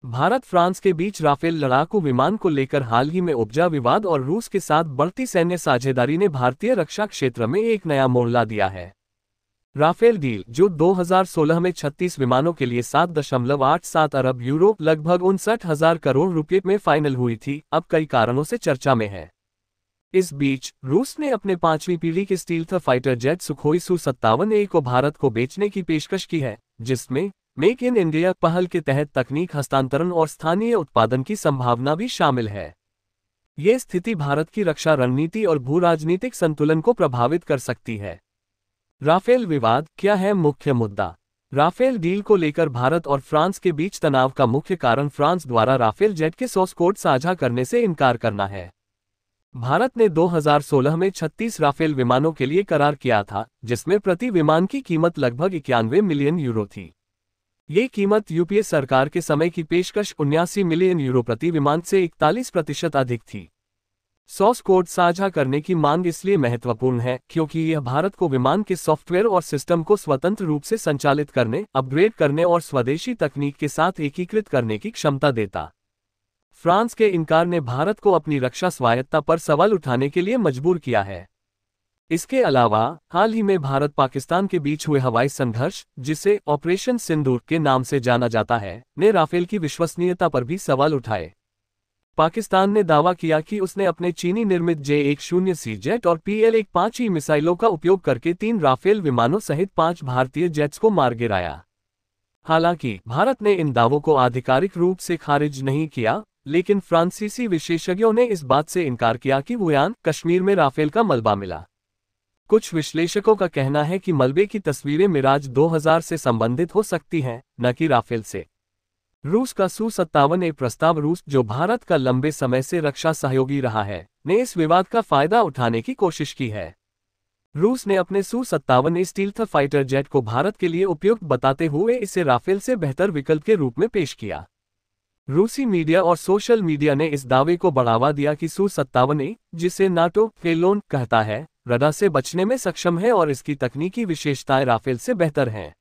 Bharat France के बीच Rafale लड़ाकू विमान को लेकर हाल ही में उपजा विवाद और रूस के साथ बढ़ती सैन्य साझेदारी ने भारतीय रक्षा क्षेत्र में एक नया मोड़ ला दिया है। राफेल डील, जो 2016 में 36 विमानों के लिए 7.87 अरब यूरो लगभग 59,000 करोड़ रुपए में फाइनल हुई थी, अब कई कारणों से चर्चा में है। इस बीच रूस ने अपने 5वीं पीढ़ी के stealth fighter jet Sukhoi Su-57A को भारत को बेचने की पेशकश की है, जिसमें मेक इन इंडिया पहल के तहत तकनीक हस्तांतरण और स्थानीय उत्पादन की संभावना भी शामिल है। ये स्थिति भारत की रक्षा रणनीति और भू-राजनीतिक संतुलन को प्रभावित कर सकती है। राफेल विवाद, क्या है मुख्य मुद्दा? राफेल डील को लेकर भारत और फ्रांस के बीच तनाव का मुख्य कारण फ्रांस द्वारा राफेल जेट के सोर्स कोड साझा करने से इनकार करना है। भारत ने 2016 में 36 राफेल विमानों के लिए करार किया था, जिसमें प्रति विमान की कीमत लगभग 91 मिलियन यूरो थी। ये कीमत यूपीए सरकार के समय की पेशकश 79 मिलियन यूरो प्रति विमान से 41% अधिक थी। सोर्स कोड साझा करने की मांग इसलिए महत्वपूर्ण है क्योंकि यह भारत को विमान के सॉफ्टवेयर और सिस्टम को स्वतंत्र रूप से संचालित करने, अपग्रेड करने और स्वदेशी तकनीक के साथ एकीकृत करने की क्षमता देता। फ्रांस के इनकार ने भारत को अपनी रक्षा स्वायत्तता पर सवाल उठाने के लिए मजबूर किया है। इसके अलावा हाल ही में भारत पाकिस्तान के बीच हुए हवाई संघर्ष, जिसे ऑपरेशन सिंदूर के नाम से जाना जाता है, ने राफेल की विश्वसनीयता पर भी सवाल उठाए। पाकिस्तान ने दावा किया कि उसने अपने चीनी निर्मित J-10C जेट और PL-15E मिसाइलों का उपयोग करके 3 राफेल विमानों सहित 5 भारतीय जेट्स को मार गिराया। हालांकि भारत ने इन दावों को आधिकारिक रूप से खारिज नहीं किया, लेकिन फ्रांसीसी विशेषज्ञों ने इस बात से इनकार किया कि वुयान, कश्मीर में राफेल का मलबा मिला। कुछ विश्लेषकों का कहना है कि मलबे की तस्वीरें मिराज 2000 से संबंधित हो सकती हैं, न कि राफेल से। रूस का Su-57A प्रस्ताव, रूस जो भारत का लंबे समय से रक्षा सहयोगी रहा है, ने इस विवाद का फायदा उठाने की कोशिश की है। रूस ने अपने Su-57A स्टील्थ फाइटर जेट को भारत के लिए उपयुक्त बताते हुए इसे राफेल से बेहतर विकल्प के रूप में पेश किया। रूसी मीडिया और सोशल मीडिया ने इस दावे को बढ़ावा दिया कि Su-57A, जिसे नाटो पेलोन कहता है, रडार से बचने में सक्षम है और इसकी तकनीकी विशेषताएं राफेल से बेहतर हैं।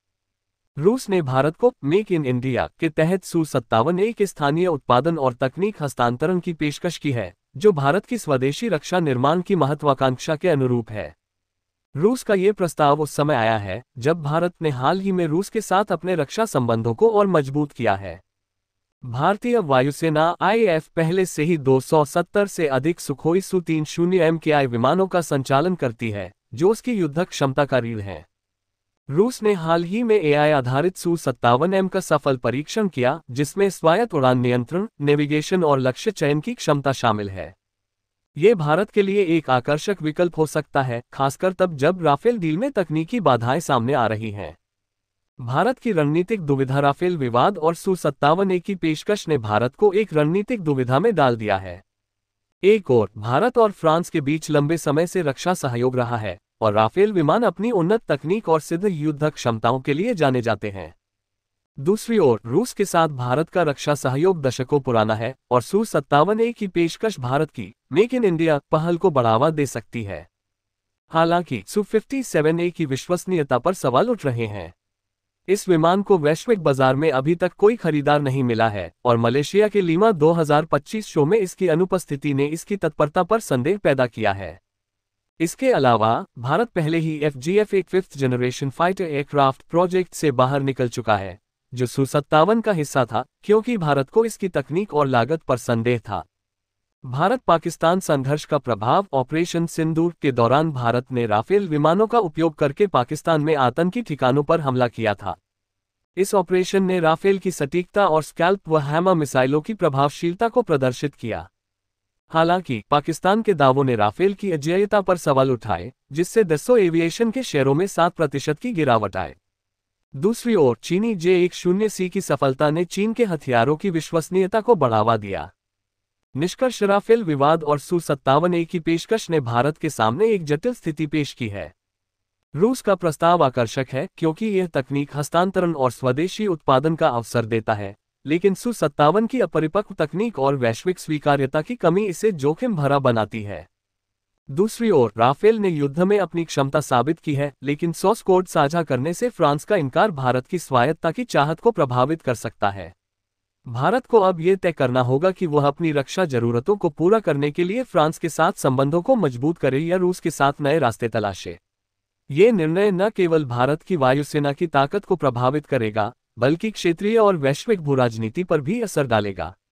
रूस ने भारत को मेक इन इंडिया के तहत Su-57A के स्थानीय उत्पादन और तकनीक हस्तांतरण की पेशकश की है, जो भारत की स्वदेशी रक्षा निर्माण की महत्वाकांक्षा के अनुरूप है। रूस का ये प्रस्ताव उस समय आया है जब भारत ने हाल ही में रूस के साथ अपने रक्षा संबंधों को और मजबूत किया है। भारतीय वायुसेना IAF पहले से ही 270 से अधिक सुखोई Su-30 MKI विमानों का संचालन करती है, जो उसकी युद्धक क्षमता का रीढ़ है। रूस ने हाल ही में AI आधारित Su-57M का सफल परीक्षण किया, जिसमें स्वायत्त उड़ान नियंत्रण, नेविगेशन और लक्ष्य चयन की क्षमता शामिल है। ये भारत के लिए एक आकर्षक विकल्प हो सकता है, खासकर तब जब राफेल डील में तकनीकी बाधाएं सामने आ रही हैं। भारत की रणनीतिक दुविधा, राफेल विवाद और Su-57A की पेशकश ने भारत को एक रणनीतिक दुविधा में डाल दिया है। एक ओर भारत और फ्रांस के बीच लंबे समय से रक्षा सहयोग रहा है और राफेल विमान अपनी उन्नत तकनीक और सिद्ध युद्धक क्षमताओं के लिए जाने जाते हैं। दूसरी ओर रूस के साथ भारत का रक्षा सहयोग दशकों पुराना है और Su-57A की पेशकश भारत की मेक इन इंडिया पहल को बढ़ावा दे सकती है। हालांकि Su-57A की विश्वसनीयता पर सवाल उठ रहे हैं। इस विमान को वैश्विक बाजार में अभी तक कोई खरीदार नहीं मिला है और मलेशिया के लीमा 2025 शो में इसकी अनुपस्थिति ने इसकी तत्परता पर संदेह पैदा किया है। इसके अलावा भारत पहले ही FGF एक 5th generation fighter aircraft project से बाहर निकल चुका है, जो Su-57 का हिस्सा था, क्योंकि भारत को इसकी तकनीक और लागत पर संदेह था। भारत पाकिस्तान संघर्ष का प्रभाव, ऑपरेशन सिंदूर के दौरान भारत ने राफेल विमानों का उपयोग करके पाकिस्तान में आतंकी ठिकानों पर हमला किया था। इस ऑपरेशन ने राफेल की सटीकता और स्कैल्प व हैमर मिसाइलों की प्रभावशीलता को प्रदर्शित किया। हालांकि पाकिस्तान के दावों ने राफेल की अजेयता पर सवाल उठाए, जिससे दसो एविएशन के शेयरों में 7% की गिरावट आए। दूसरी ओर चीनी J-10C की सफलता ने चीन के हथियारों की विश्वसनीयता को बढ़ावा दिया। निष्कर्ष, राफेल विवाद और Su-57A की पेशकश ने भारत के सामने एक जटिल स्थिति पेश की है। रूस का प्रस्ताव आकर्षक है क्योंकि यह तकनीक हस्तांतरण और स्वदेशी उत्पादन का अवसर देता है, लेकिन Su-57 की अपरिपक्व तकनीक और वैश्विक स्वीकार्यता की कमी इसे जोखिम भरा बनाती है। दूसरी ओर राफेल ने युद्ध में अपनी क्षमता साबित की है, लेकिन सोर्स कोड साझा करने से फ्रांस का इनकार भारत की स्वायत्तता की चाहत को प्रभावित कर सकता है। भारत को अब ये तय करना होगा कि वह अपनी रक्षा जरूरतों को पूरा करने के लिए फ्रांस के साथ संबंधों को मजबूत करे या रूस के साथ नए रास्ते तलाशे। ये निर्णय न केवल भारत की वायुसेना की ताकत को प्रभावित करेगा, बल्कि क्षेत्रीय और वैश्विक भू राजनीति पर भी असर डालेगा।